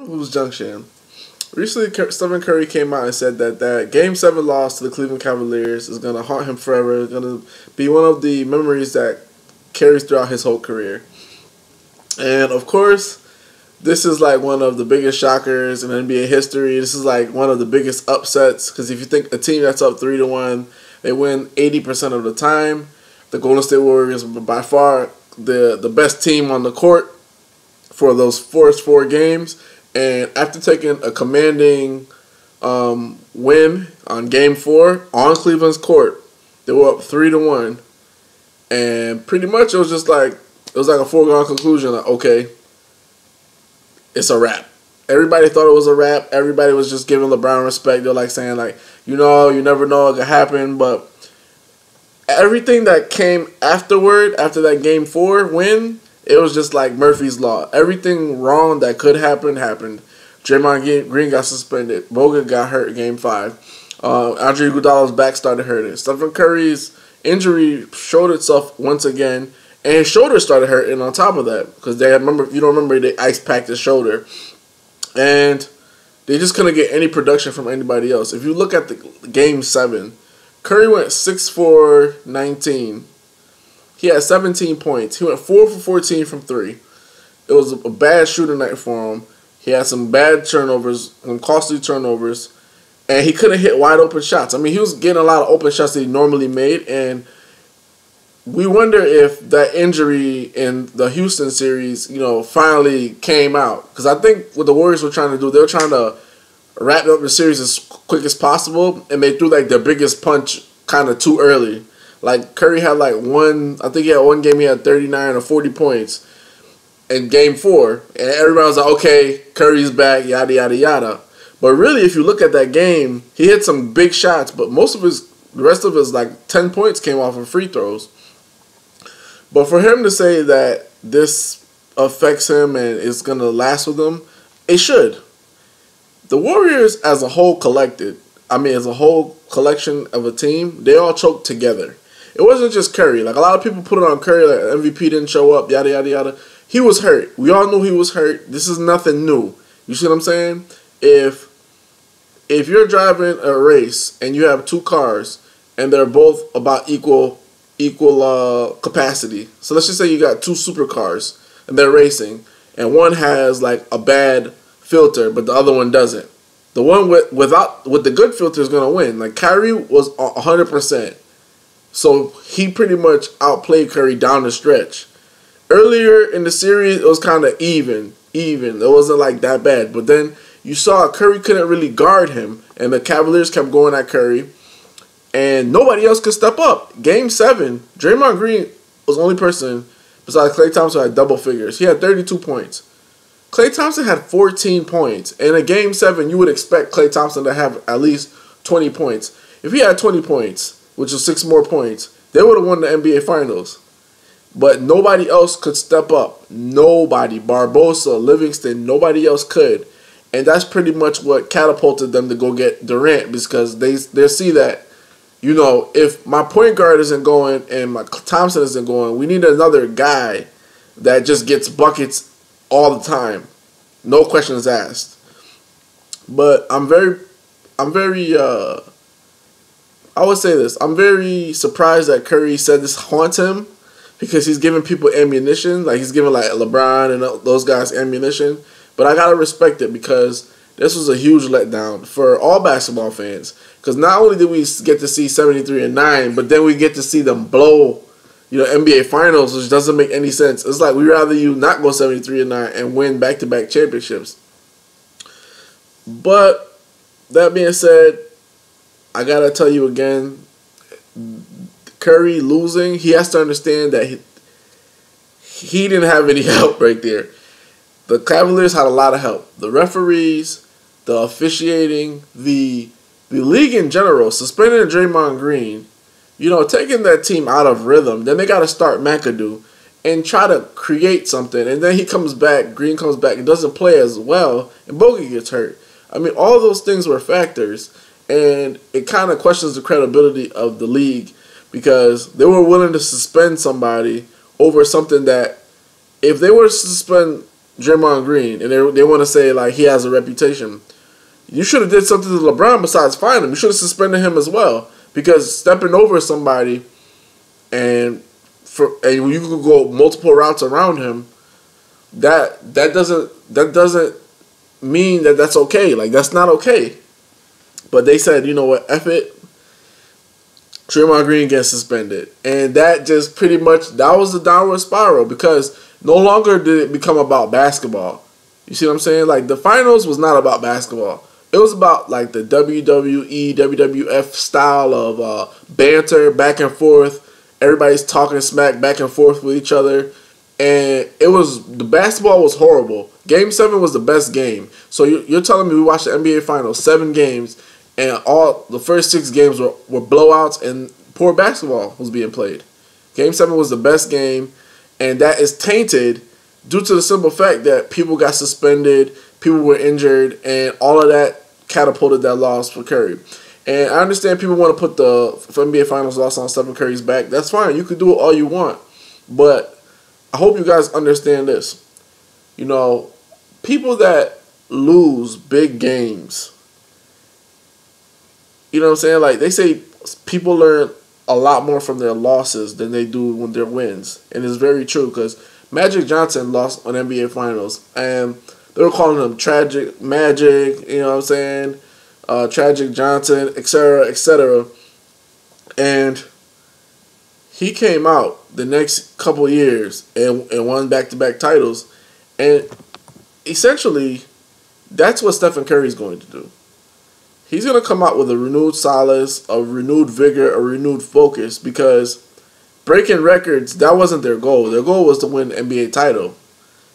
Hoops Junction. Recently, Stephen Curry came out and said that Game 7 loss to the Cleveland Cavaliers is going to haunt him forever. It's going to be one of the memories that carries throughout his whole career. And, of course, this is like one of the biggest shockers in NBA history. This is like one of the biggest upsets because if you think a team that's up 3-1, they win 80% of the time. The Golden State Warriors are by far the best team on the court for those first 4 games. And after taking a commanding win on Game 4 on Cleveland's court, they were up 3-1, and pretty much it was like a foregone conclusion. Like, okay, it's a wrap. Everybody thought it was a wrap. Everybody was just giving LeBron respect. They're like saying like, you never know what could happen. But everything that came afterward, after that Game 4 win, it was just like Murphy's Law. Everything wrong that could happen, happened. Draymond Green got suspended. Bogut got hurt in Game 5. Andre Iguodala's back started hurting. Stephen Curry's injury showed itself once again. And his shoulder started hurting on top of that. Because they ice packed his shoulder. And they just couldn't get any production from anybody else. If you look at the Game 7, Curry went 6 for 19. He had 17 points. He went 4 for 14 from 3. It was a bad shooting night for him. He had some bad turnovers, some costly turnovers, and he couldn't hit wide open shots. I mean, he was getting a lot of open shots that he normally made, and we wonder if that injury in the Houston series, finally came out. Because I think what the Warriors were trying to do, they were trying to wrap up the series as quick as possible, and they threw like their biggest punch kind of too early. Like, Curry had I think he had one game he had 39 or 40 points in Game 4. And everybody was like, okay, Curry's back, yada, yada, yada. But really, if you look at that game, he hit some big shots, but the rest of his 10 points came off of free throws. But for him to say that this affects him and is going to last with him, it should. The Warriors as a whole as a whole collection of a team, they all choked together. It wasn't just Curry. Like, a lot of people put it on Curry, like MVP didn't show up, yada, yada, yada. He was hurt. We all knew he was hurt. This is nothing new. You see what I'm saying? If you're driving a race and you have 2 cars and they're both about equal capacity. So let's just say you got 2 supercars and they're racing, and one has a bad filter, but the other one doesn't. The one with the good filter is gonna win. Like, Kyrie was 100%. So he pretty much outplayed Curry down the stretch. Earlier in the series, it was kind of even. It wasn't that bad. But then you saw Curry couldn't really guard him, and the Cavaliers kept going at Curry, and nobody else could step up. Game 7, Draymond Green was the only person besides Klay Thompson who had double figures. He had 32 points. Klay Thompson had 14 points. And in Game 7, you would expect Klay Thompson to have at least 20 points. If he had 20 points, which was 6 more points, they would have won the NBA Finals. But nobody else could step up. Nobody. Barbosa, Livingston, nobody else could. And that's pretty much what catapulted them to go get Durant, because they see that, if my point guard isn't going and my Thompson isn't going, we need another guy that just gets buckets all the time. No questions asked. But I would say this. I'm very surprised that Curry said this haunts him, because he's giving people ammunition. Like, he's giving LeBron and those guys ammunition. But I gotta respect it, because this was a huge letdown for all basketball fans. Because not only did we get to see 73-9, but then we get to see them blow, NBA Finals, which doesn't make any sense. It's like, we'd rather you not go 73-9 and win back-to-back championships. But that being said, I gotta tell you again, Curry losing, he has to understand that he didn't have any help right there. The Cavaliers had a lot of help. The referees, the officiating, the league in general, suspending Draymond Green, taking that team out of rhythm. Then they got to start McAdoo and try to create something. And then he comes back, Green comes back, and doesn't play as well, and Bogut gets hurt. I mean, all those things were factors. And it kind of questions the credibility of the league, because they were willing to suspend somebody over something that, if they were to suspend Draymond Green, and they want to say like he has a reputation. You should have did something to LeBron besides fine him. You should have suspended him as well, because stepping over somebody and you could go multiple routes around him. That doesn't mean that that's okay. Like, that's not okay. But they said, you know what, F it. Draymond Green gets suspended. And that just pretty much, that was the downward spiral, because no longer did it become about basketball. You see what I'm saying? Like, the finals was not about basketball. It was about, like, the WWE, WWF style of banter, back and forth. Everybody's talking smack back and forth with each other. And the basketball was horrible. Game 7 was the best game. So you're telling me we watched the NBA Finals, 7 games, and all the first 6 games were blowouts and poor basketball was being played. Game 7 was the best game, and that is tainted due to the simple fact that people got suspended, people were injured, and all of that catapulted that loss for Curry. And I understand people want to put the NBA Finals loss on Stephen Curry's back. That's fine. You can do it all you want. But I hope you guys understand this. You know, people that lose big games, you know what I'm saying? Like, they say people learn a lot more from their losses than they do when their wins. And it's very true, because Magic Johnson lost on NBA Finals, and they were calling him Tragic Magic, you know what I'm saying? Tragic Johnson, etc., etc. And he came out the next couple years and won back-to-back titles. And essentially, that's what Stephen Curry's going to do. He's going to come out with a renewed solace, a renewed vigor, a renewed focus, because breaking records, that wasn't their goal. Their goal was to win the NBA title.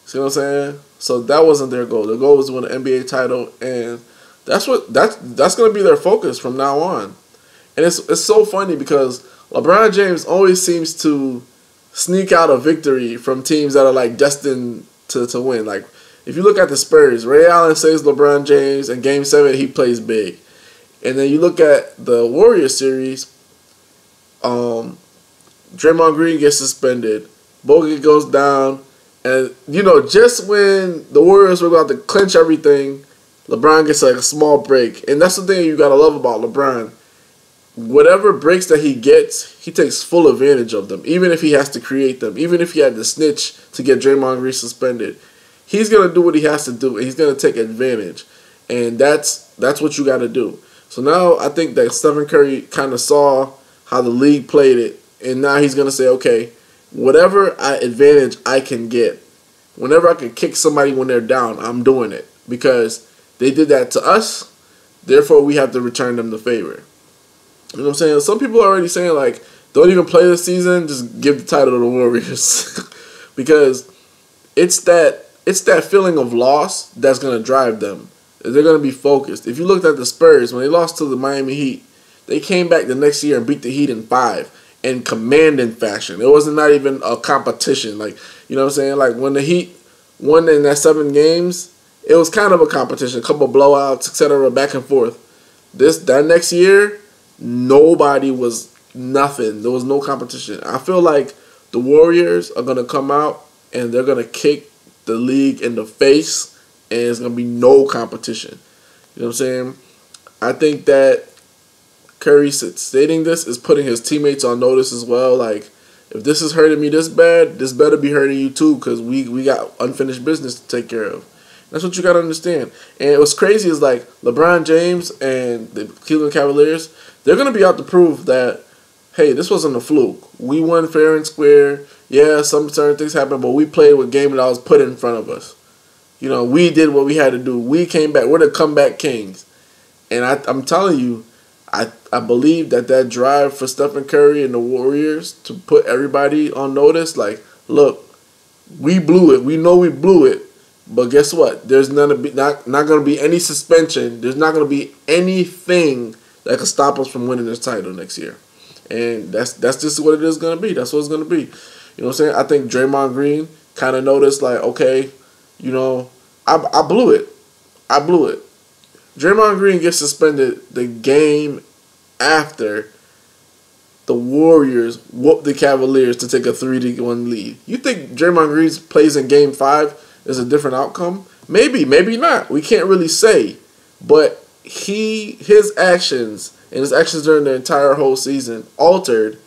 See what I'm saying? So that wasn't their goal. Their goal was to win the NBA title, and that's going to be their focus from now on. And it's so funny, because LeBron James always seems to sneak out a victory from teams that are like destined to win. Like, if you look at the Spurs, Ray Allen saves LeBron James, and Game 7 he plays big. And then you look at the Warriors series, Draymond Green gets suspended, Bogut goes down, and you know, just when the Warriors were about to clinch everything, LeBron gets like a small break. And that's the thing you gotta love about LeBron. Whatever breaks that he gets, he takes full advantage of them, even if he has to create them, even if he had to snitch to get Draymond Green suspended. He's going to do what he has to do, and he's going to take advantage. And that's what you got to do. So now I think that Stephen Curry kind of saw how the league played it, and now he's going to say, okay, whatever advantage I can get, whenever I can kick somebody when they're down, I'm doing it. Because they did that to us, therefore we have to return them the favor. You know what I'm saying? Some people are already saying, like, don't even play this season, just give the title to the Warriors. Because it's that feeling of loss that's going to drive them. They're going to be focused. If you looked at the Spurs, when they lost to the Miami Heat, they came back the next year and beat the Heat in 5 in commanding fashion. It wasn't not even a competition. Like, you know what I'm saying? Like, when the Heat won in that 7 games, it was kind of a competition, a couple blowouts, etc., back and forth. That next year, nobody was nothing. There was no competition. I feel like the Warriors are going to come out and they're going to kick the league in the face, and it's going to be no competition. You know what I'm saying? I think that Curry stating this is putting his teammates on notice as well. Like, if this is hurting me this bad, this better be hurting you too, because we got unfinished business to take care of. That's what you got to understand. And what's crazy is, like, LeBron James and the Cleveland Cavaliers, they're going to be out to prove that, hey, this wasn't a fluke. We won fair and square. Yeah, some certain things happened, but we played with game that was put in front of us. You know, we did what we had to do. We came back. We're the comeback kings. And I'm telling you, I believe that drive for Stephen Curry and the Warriors to put everybody on notice, like, look, we blew it. We know we blew it. But guess what? There's not going to be any suspension. There's not going to be anything that could stop us from winning this title next year. And that's just what it is going to be. That's what it's going to be. You know what I'm saying? I think Draymond Green kind of noticed, like, okay, you know, I blew it. I blew it. Draymond Green gets suspended the game after the Warriors whooped the Cavaliers to take a 3-1 lead. You think Draymond Green plays in Game 5? is a different outcome? Maybe, maybe not. We can't really say. But his actions and his actions during the entire whole season altered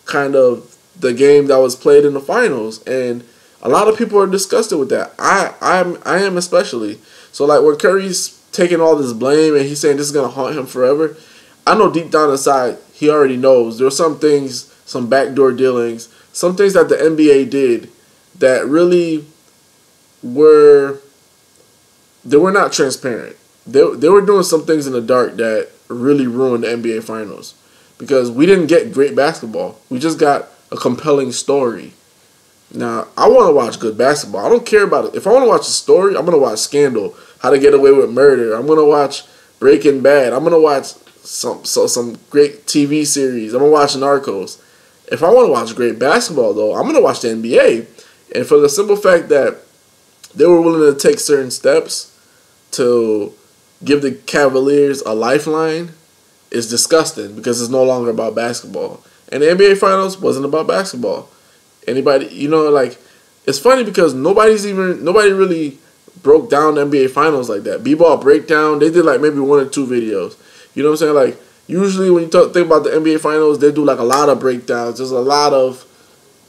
kind of the game that was played in the finals, and a lot of people are disgusted with that. I am especially. So like when Curry's taking all this blame and he's saying this is gonna haunt him forever, I know deep down inside he already knows there were some things, some backdoor dealings, some things that the NBA did that really were not transparent. They were doing some things in the dark that really ruined the NBA Finals because we didn't get great basketball. We just got a compelling story. Now, I want to watch good basketball. I don't care about it. If I want to watch a story, I'm going to watch Scandal, How to Get Away with Murder. I'm going to watch Breaking Bad. I'm going to watch some great TV series. I'm going to watch Narcos. If I want to watch great basketball, though, I'm going to watch the NBA. And for the simple fact that they were willing to take certain steps to give the Cavaliers a lifeline is disgusting because it's no longer about basketball. And the NBA Finals wasn't about basketball. Anybody, like, it's funny because nobody really broke down the NBA Finals like that. B-Ball Breakdown, they did like maybe 1 or 2 videos. You know what I'm saying? Like, usually when you think about the NBA Finals, they do like a lot of breakdowns. There's a lot of,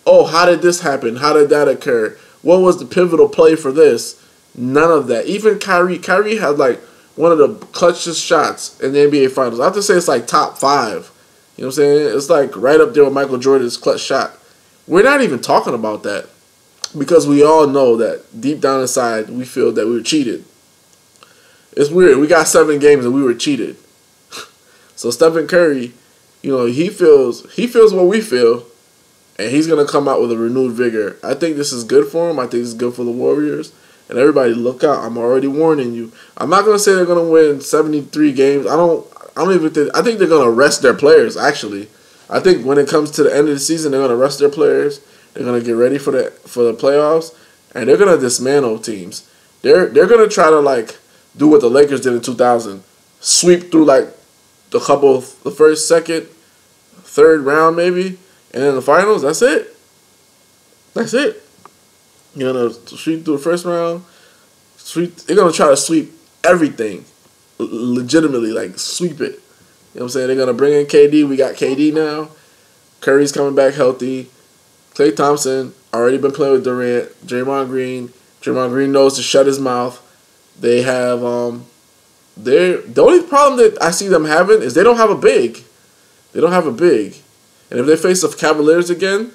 oh, how did this happen? How did that occur? What was the pivotal play for this? None of that. Even Kyrie had like one of the clutchest shots in the NBA Finals. I have to say it's like top 5. You know what I'm saying? It's like right up there with Michael Jordan's clutch shot. We're not even talking about that because we all know that deep down inside we feel that we were cheated. It's weird. We got 7 games and we were cheated. So Stephen Curry, he feels what we feel, and he's going to come out with a renewed vigor. I think this is good for him. I think this is good for the Warriors. And everybody look out. I'm already warning you. I'm not going to say they're going to win 73 games. I think they're going to rest their players, actually. I think when it comes to the end of the season, they're going to rest their players. They're going to get ready for the playoffs, and they're going to dismantle teams. They're going to try to like do what the Lakers did in 2000, sweep through like the first, second, third round maybe, and then the finals. That's it. That's it. You're going to sweep through the first round. They're going to try to sweep everything, legitimately, like sweep it. You know what I'm saying? They're going to bring in KD. We got KD now. Curry's coming back healthy. Klay Thompson already been playing with Durant. Draymond Green knows to shut his mouth. They have the only problem that I see them having is they don't have a big. They don't have a big. And if they face the Cavaliers again,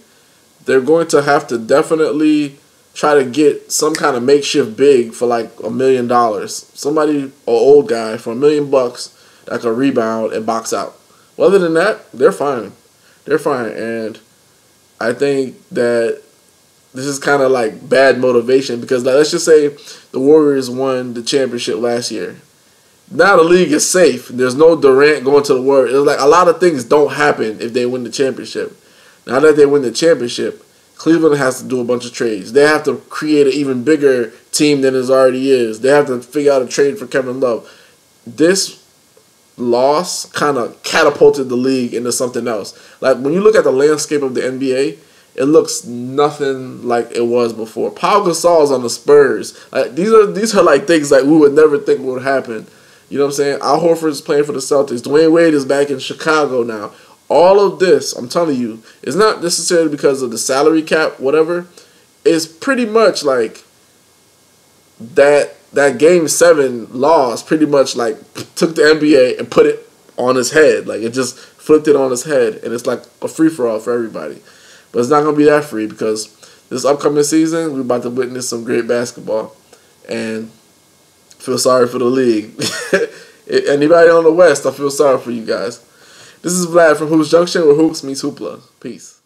they're going to have to definitely try to get some kind of makeshift big for like $1 million. Somebody, an old guy for $1 million that can rebound and box out. Well, other than that, they're fine. They're fine. And I think that this is kind of like bad motivation because like, let's just say the Warriors won the championship last year. Now the league is safe. There's no Durant going to the Warriors. It's like a lot of things don't happen if they win the championship. Now that they win the championship, Cleveland has to do a bunch of trades. They have to create an even bigger team than it already is. They have to figure out a trade for Kevin Love. This loss kind of catapulted the league into something else. Like when you look at the landscape of the NBA, it looks nothing like it was before. Pau Gasol's on the Spurs. Like these are like things like we would never think would happen. You know what I'm saying? Al Horford's playing for the Celtics. Dwayne Wade is back in Chicago now. All of this, I'm telling you, is not necessarily because of the salary cap, whatever. It's pretty much like that Game 7 loss pretty much like took the NBA and put it on his head. Like it just flipped it on his head, and it's like a free-for-all for everybody. But it's not going to be that free because this upcoming season, we're about to witness some great basketball. And feel sorry for the league. Anybody on the West, I feel sorry for you guys. This is Vlad from Hoops Junction, where Hoops meets Hoopla. Peace.